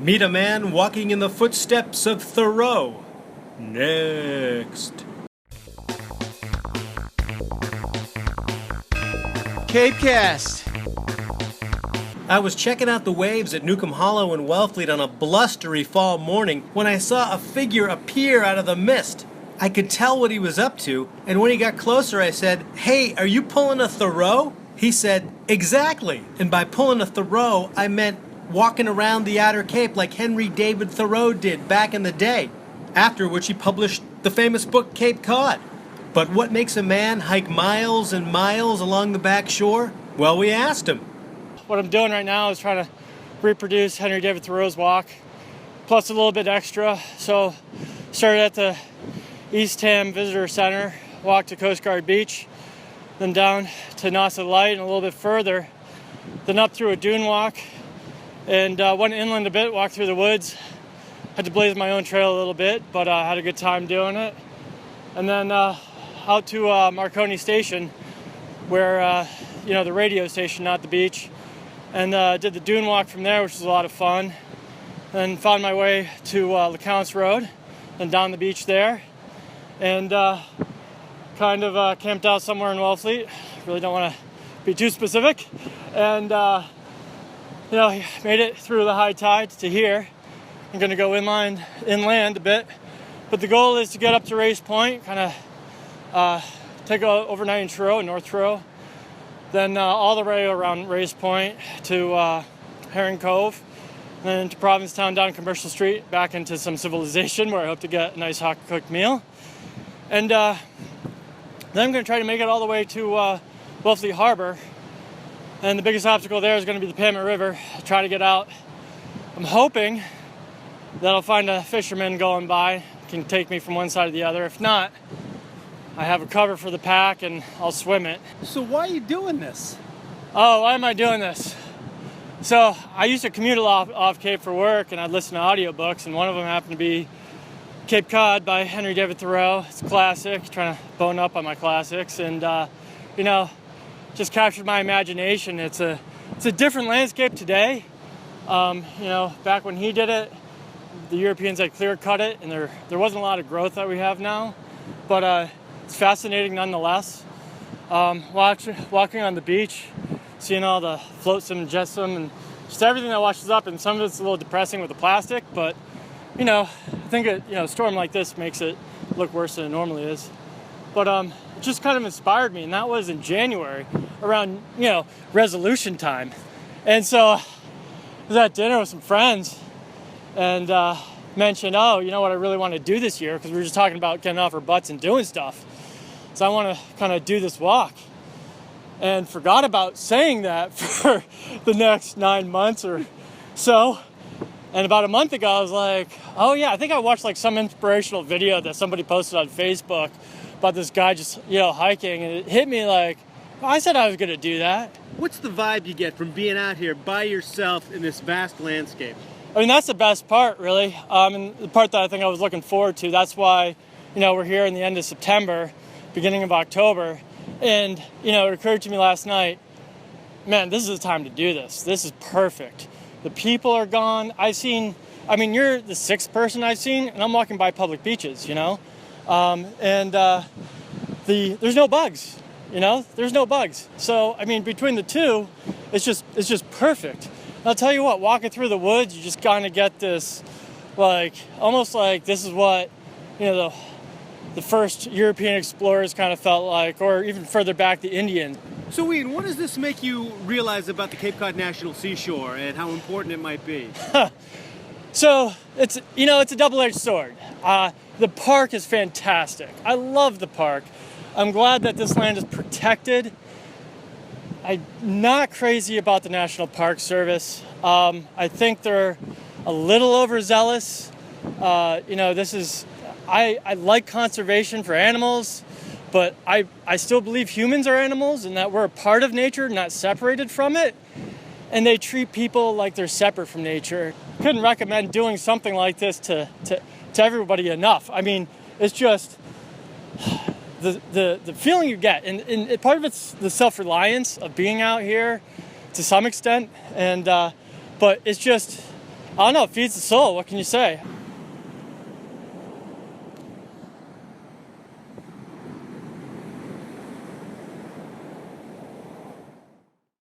Meet a man walking in the footsteps of Thoreau. Next. Capecast. I was checking out the waves at Newcomb Hollow in Wellfleet on a blustery fall morning when I saw a figure appear out of the mist. I could tell what he was up to, and when he got closer I said, "Hey, are you pulling a Thoreau?" He said, "Exactly." And by pulling a Thoreau, I meant walking around the Outer Cape like Henry David Thoreau did back in the day, after which he published the famous book Cape Cod. But what makes a man hike miles and miles along the back shore? Well, we asked him. What I'm doing right now is trying to reproduce Henry David Thoreau's walk, plus a little bit extra. So started at the Eastham Visitor Center, walked to Coast Guard Beach, then down to Nasa Light and a little bit further, then up through a dune walk, and went inland a bit, walked through the woods. Had to blaze my own trail a little bit, but had a good time doing it. And then out to Marconi Station, where, the radio station, not the beach, and did the dune walk from there, which was a lot of fun. Then found my way to LeCounte Road, and down the beach there, and kind of camped out somewhere in Wellfleet. Really don't want to be too specific. And, made it through the high tide to here. I'm going to go inland a bit. But the goal is to get up to Race Point, kind of take a overnight in Truro, North Truro. Then all the way around Race Point to Herring Cove, then to Provincetown down Commercial Street, back into some civilization where I hope to get a nice hot cooked meal. And then I'm going to try to make it all the way to Wellfleet Harbor. And the biggest obstacle there is going to be the Pamit River. I'll try to get out. I'm hoping that I'll find a fisherman going by, can take me from one side to the other. If not, I have a cover for the pack and I'll swim it. So why are you doing this? Oh, why am I doing this? So I used to commute off Cape for work, and I'd listen to audiobooks, and one of them happened to be Cape Cod by Henry David Thoreau. It's a classic, trying to bone up on my classics, and just captured my imagination. It's a different landscape today. Back when he did it, the Europeans had clear cut it, and there wasn't a lot of growth that we have now, but it's fascinating nonetheless. Walking on the beach, seeing all the flotsam and jetsam and just everything that washes up, and some of it's a little depressing with the plastic, but I think a storm like this makes it look worse than it normally is. But it just kind of inspired me, and that was in January, around resolution time. And so I was at dinner with some friends and mentioned, what I really want to do this year, because we were just talking about getting off our butts and doing stuff. So I want to kind of do this walk, and forgot about saying that for the next 9 months or so. And about a month ago, I was like, oh yeah, I think I watched like some inspirational video that somebody posted on Facebook about this guy just, hiking, and it hit me like, I said I was going to do that. What's the vibe you get from being out here by yourself in this vast landscape? I mean, that's the best part, really. And the part that I think I was looking forward to. That's why, we're here in the end of September, beginning of October. And, it occurred to me last night, man, this is the time to do this. This is perfect. The people are gone. You're the sixth person I've seen, and I'm walking by public beaches, there's no bugs, there's no bugs. So, between the two, it's just perfect. And I'll tell you what, walking through the woods, you just kind of get this, almost like this is what, the first European explorers kind of felt like, or even further back, the Indians. So Ian, what does this make you realize about the Cape Cod National Seashore and how important it might be? So it's a double-edged sword. The park is fantastic. I love the park. I'm glad that this land is protected. I'm not crazy about the National Park Service. I think they're a little overzealous. I like conservation for animals, but I still believe humans are animals and that we're a part of nature, not separated from it. And they treat people like they're separate from nature. Couldn't recommend doing something like this to everybody enough. It's just the feeling you get, and part of it's the self-reliance of being out here to some extent, and but it's just I don't know, it feeds the soul. What can you say?